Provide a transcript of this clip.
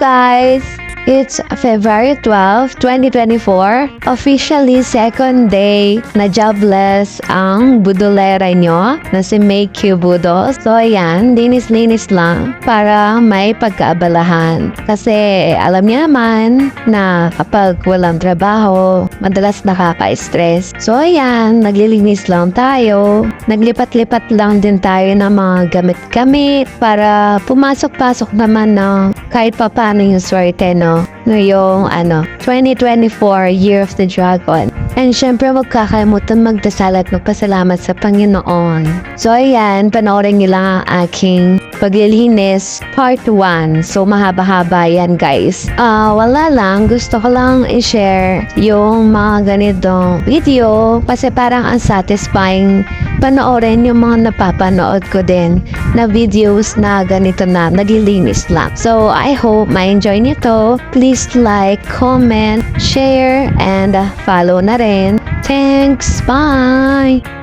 guys! It's February 12, 2024. Officially second day na jobless ang budolera nyo na si May Q Budo. So ayan, linis-linis lang para may pagkaabalahan. Kasi alam niya naman na kapag walang trabaho, madalas nakaka-stress. So ayan, naglilinis lang tayo. Naglipat-lipat lang din tayo ng mga gamit-gamit para pumasok-pasok naman ng kahit pa paano yung swerte, no? Ngayong 2024 Year of the Dragon. And syempre huwag kakalimutan magdasal at magpasalamat sa Panginoon. So ayan, panoorin niyo lang ang aking paglilinis part 1. So mahaba-haba yan guys. Wala lang, gusto ko lang i-share yung mga ganitong video kasi parang ang satisfying panoorin yung mga napapanood ko din na videos na ganito na naglilinis lang. So I hope ma-enjoy niyo to. Please like, comment, share, and follow na rin. Thanks! Bye!